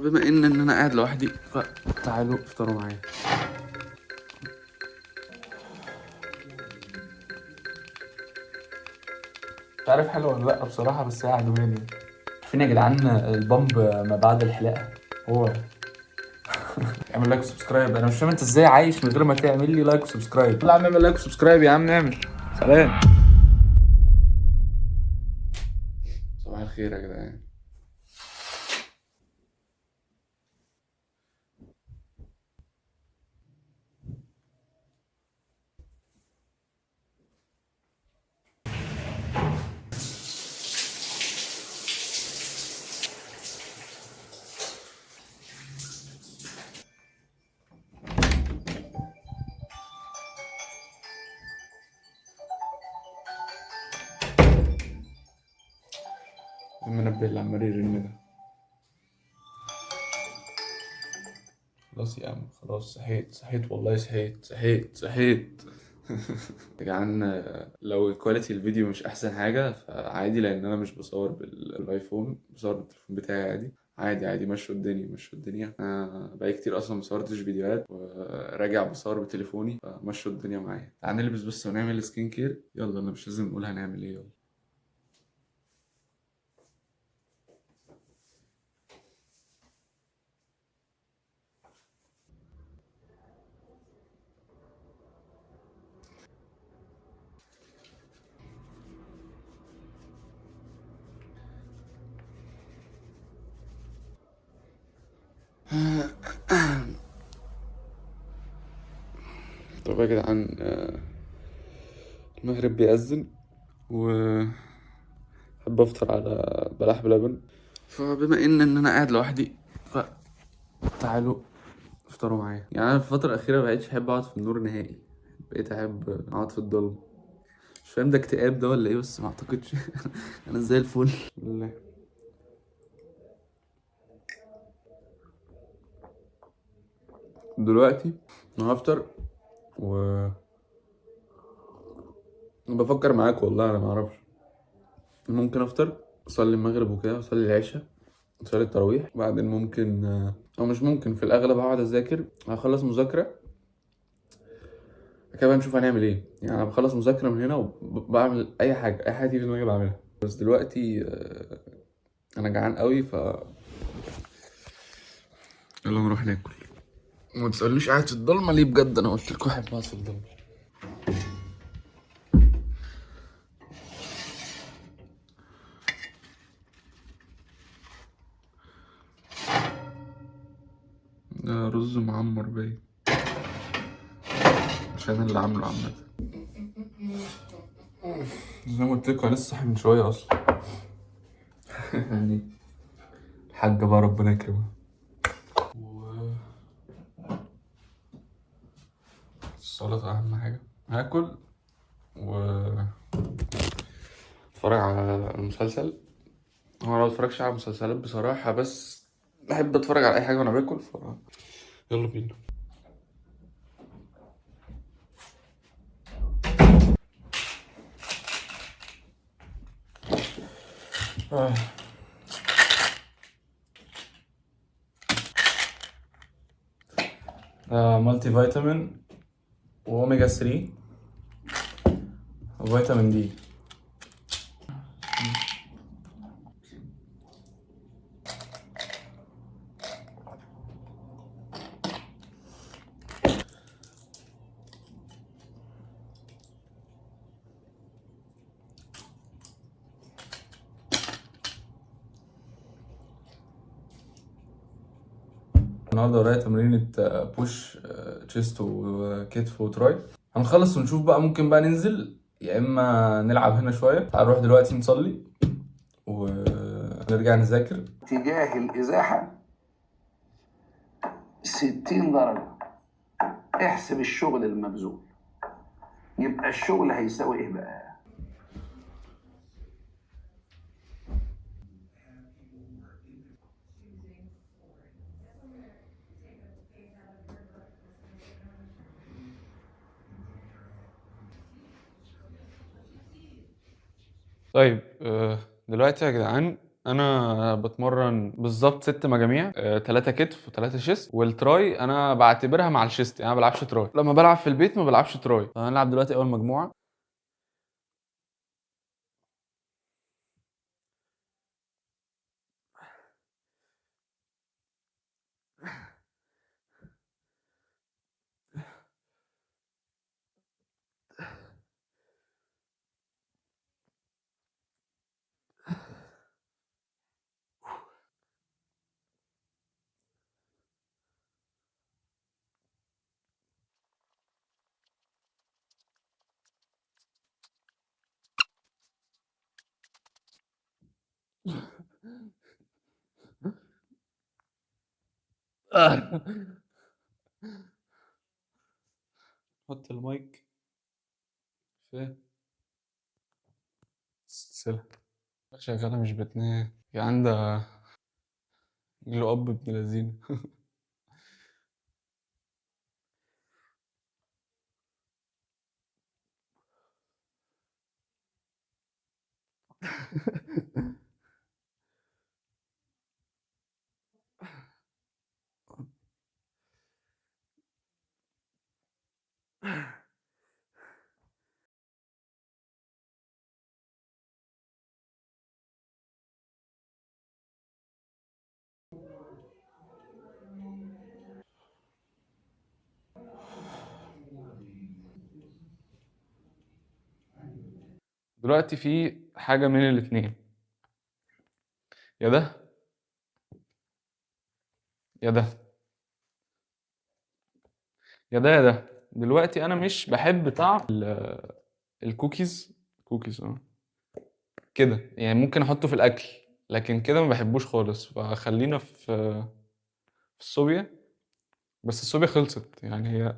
بما ان انا قاعد لوحدي فتعالوا افطروا معايا. مش عارف حلو ولا لا بصراحه، بس هي عجباني. فين يا جدعان البامب ما بعد الحلاقه؟ هو اعمل لايك وسبسكرايب. انا مش فاهم انت ازاي عايش من غير ما تعمل لي لايك وسبسكرايب. يلا يا عم اعمل لايك وسبسكرايب يا عم، اعمل. سلام. صباح الخير يا جدعان. المنبه اللي عمال يرن ده. خلاص يا عم خلاص، صحيت والله، صحيت. يا جدعان، لو كواليتي الفيديو مش احسن حاجه فعادي، لان انا مش بصور بالايفون، بصور بالتليفون بتاعي عادي. عادي مشوا الدنيا. انا بقالي كتير اصلا ما صورتش فيديوهات، وراجع بصور بتليفوني، فمشوا الدنيا معايا. تعال نلبس بس ونعمل سكين كير. يلا، انا مش لازم نقول هنعمل ايه. يلا. طب يا جدعان، المغرب بيأذن و بحب افطر على بلح بلبن. فبما ان انا قاعد لوحدي فتعالوا افطروا معايا. يعني انا في الفتره الاخيره مبقتش احب اقعد في النور نهائي، بقيت احب اقعد في الضلمه. مش فاهم ده اكتئاب ده ولا ايه، بس ما اعتقدش. انا زي الفل. بسم الله. دلوقتي انا هفطر و بفكر معاك والله، انا ما اعرفش. ممكن افطر، اصلي المغرب وكده، اصلي العشاء، اصلي التراويح، بعدين ممكن او مش ممكن، في الاغلب هقعد اذاكر، هخلص مذاكره كده نشوف هنعمل ايه. يعني انا بخلص مذاكره من هنا وبعمل اي حاجه تيجي في دماغي بعملها. بس دلوقتي انا جعان قوي يلا نروح ناكل. ما تسألنيش قاعد في الضلمه ليه، بجد انا قلت لكم واحد قاعد في الضلمه. ده رز معمر باين، عشان اللي عامله عامه. زي ما قلت لكم انا لسه صاحي من شويه اصلا. يعني الحاجه بقى ربنا يكرمها. السلطه اهم حاجه. هاكل و اتفرج على المسلسل. هو انا ما بتفرجش على مسلسلات بصراحه، بس بحب اتفرج على اي حاجه وانا باكل. يلا بينا. مالتي فيتامين واوميجا 3 وفيتامين دي. النهارده ورايا تمرينة بوش تشيست وكتف وتراي. هنخلص ونشوف بقى، ممكن بقى ننزل يا اما نلعب هنا شويه. هنروح دلوقتي نصلي ونرجع نذاكر. اتجاه الإزاحة 60 درجة. احسب الشغل المبذول، يبقى الشغل هيساوي ايه بقى؟ طيب دلوقتي يا جدعان انا بتمرن بالظبط 6 مجاميع، 3 كتف و3 شيست، والتراي انا بعتبرها مع الشيست، يعني انا ما بلعبش تراي. لما بلعب في البيت ما بلعبش تراي. هنلعب دلوقتي اول مجموعه. حط المايك في السلسله شغاله مش بتنام، في عندها جلو اب ابن لذينه. دلوقتي في حاجه من الاتنين، يا ده يا ده يا ده يا ده. دلوقتي انا مش بحب طعم الكوكيز. كوكيز كده يعني، ممكن احطه في الاكل لكن كده ما بحبوش خالص. فخلينا في الصوبيا. بس الصوبيا خلصت يعني، هي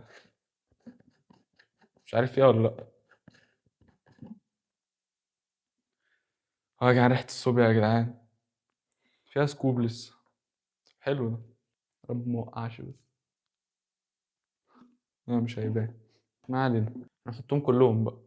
مش عارف فيها ولا لا. اه يا جدعان، ريحة الصوبيا يا جدعان، فيها سكوب لسه. حلو ده، رب موقعش بس. لا مش هيبان، ما علينا، نحطهم كلهم بقى.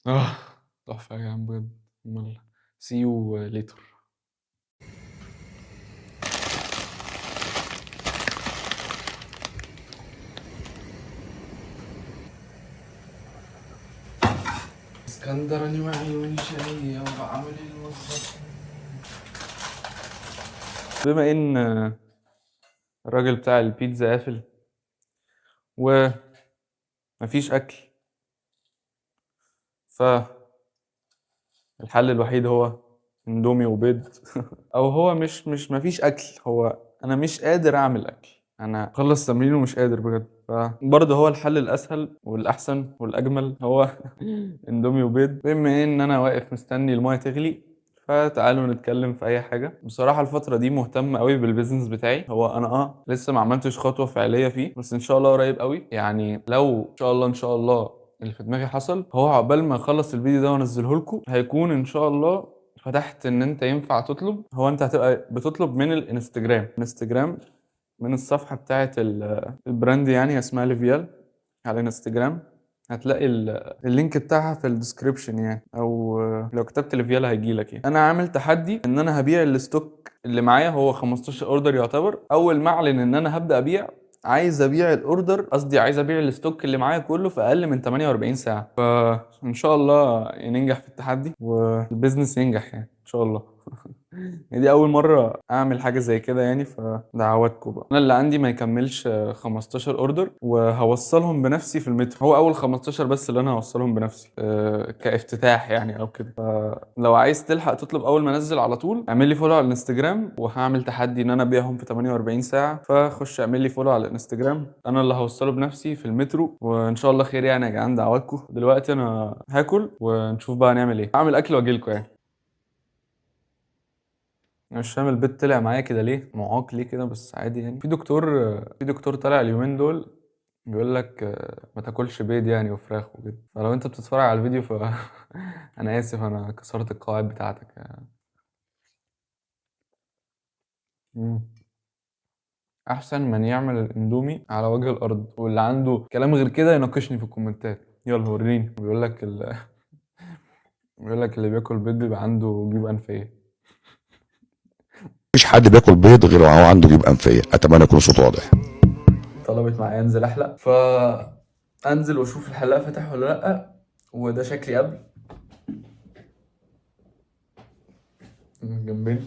اه تحفة يا جدعان بجد. امال سي يو ليتر. اسكندراني وعيوني شقية وبعمل الموظف. بما ان الراجل بتاع البيتزا قافل ومفيش اكل، فالحل الوحيد هو اندومي وبيض. او هو مش مفيش اكل، هو انا مش قادر اعمل اكل. انا خلص تمرين ومش قادر بجد. فبرضه هو الحل الاسهل والاحسن والاجمل هو اندومي وبيض. بما ان انا واقف مستني المايه تغلي، فتعالوا نتكلم في اي حاجه. بصراحه الفتره دي مهتم قوي بالبيزنس بتاعي. هو انا لسه ما عملتش خطوه فعليه فيه، بس ان شاء الله قريب قوي يعني. لو ان شاء الله ان شاء الله اللي في دماغي حصل، هو عقبال ما اخلص الفيديو ده وانزله لكم هيكون ان شاء الله فتحت ان انت ينفع تطلب. هو انت هتبقى بتطلب من الانستجرام من الصفحة بتاعة البراند، يعني اسمها ليفيال على الانستجرام. هتلاقي اللينك بتاعها في الديسكريبشن يعني، او لو كتبت ليفيال هيجيلك يعني. انا عامل تحدي ان انا هبيع الستوك اللي معايا، هو 15 اوردر يعتبر. اول ما اعلن ان انا هبدأ ابيع، عايز ابيع الاوردر، قصدي عايز ابيع الستوك اللي معايا كله في اقل من 48 ساعة. فان شاء الله ننجح في التحدي والبيزنس ينجح يعني ان شاء الله. يعني دي اول مره اعمل حاجه زي كده يعني، فدعواتكم بقى. انا اللي عندي ما يكملش 15 اوردر، وهوصلهم بنفسي في المترو. هو اول 15 بس اللي انا هوصلهم بنفسي كافتتاح يعني او كده. فلو عايز تلحق تطلب اول ما انزل على طول، اعمل لي فولو على الانستجرام، وهعمل تحدي ان انا ابيعهم في 48 ساعه. فخش اعمل لي فولو على الانستجرام، انا اللي هوصله بنفسي في المترو، وان شاء الله خير يعني يا جدعان. دعواتكم. دلوقتي انا هاكل ونشوف بقى نعمل ايه. هعمل اكل واجيلكم يعني. أنا مش فاهم البيت طلع معايا كده ليه، معاق ليه كده، بس عادي يعني. في دكتور طالع اليومين دول بيقول لك ما تاكلش بيض يعني وفراخ وكده. فلو انت بتتفرج على الفيديو انا اسف، انا كسرت القواعد بتاعتك يعني. احسن من يعمل الاندومي على وجه الارض، واللي عنده كلام غير كده يناقشني في الكومنتات. يلا وريني. بيقول لك اللي بياكل بيض بيبقى عنده جيوب انفيه. مفيش حد بياكل بيض غير وهو عنده جيوب انفيه. اتمنى يكون صوت واضح. طلبت معايا انزل احلق، انزل واشوف الحلاق فاتح ولا لا. وده شكلي قبل جنبين.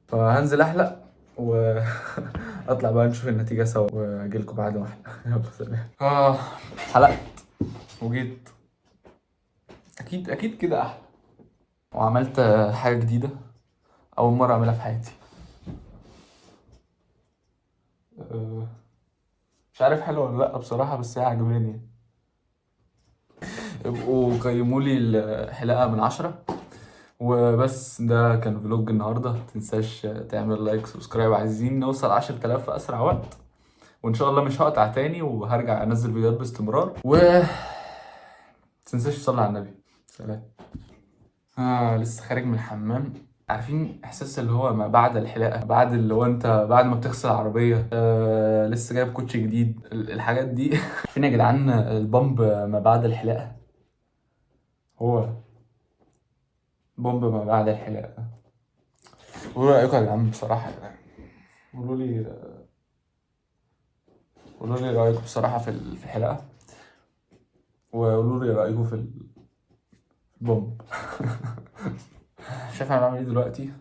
فهنزل احلق واطلع بقى نشوف النتيجة سوا واجيلكوا بعد ما احلق. يلا سلام. حلقت وجيت. اكيد كده احلى. وعملت حاجة جديدة اول مرة اعملها في حياتي. مش عارف حلوة ولا لا بصراحة، بس هي عجباني. ابقوا قيمولي الحلقة من 10. وبس ده كان فلوج النهاردة. متنساش تعمل لايك سبسكرايب. عايزين نوصل 10,000 في أسرع وقت، وإن شاء الله مش هقطع تاني وهرجع أنزل فيديوهات باستمرار. متنساش تصلي على النبي. سلام. لسه خارج من الحمام. عارفين احساس اللي هو ما بعد الحلاقه، بعد اللي هو انت بعد ما بتغسل العربيه، لسه جايب كوتشي جديد، الحاجات دي. عارفين يا جدعان البامب ما بعد الحلاقه؟ هو بامب ما بعد الحلاقه. قولوا رايكم يا جدعان بصراحه يا جدعان. قولوا لي رايكم بصراحه في الحلاقه، وقولوا لي رايكم في البامب. شايف انا بعمل ايه دلوقتي؟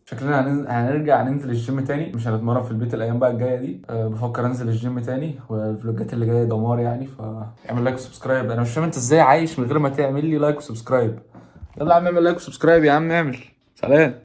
شكلنا هنرجع ننزل الجيم تاني. مش هنتمرن في البيت الايام بقى الجايه دي. بفكر انزل الجيم تاني، والفلوجات اللي جايه دمار يعني. فاعمل لايك وسبسكرايب. انا مش فاهم انت ازاي عايش من غير ما تعمل لي لايك وسبسكرايب. يلا يا عم اعمل لايك وسبسكرايب يا عم. اعمل. سلام.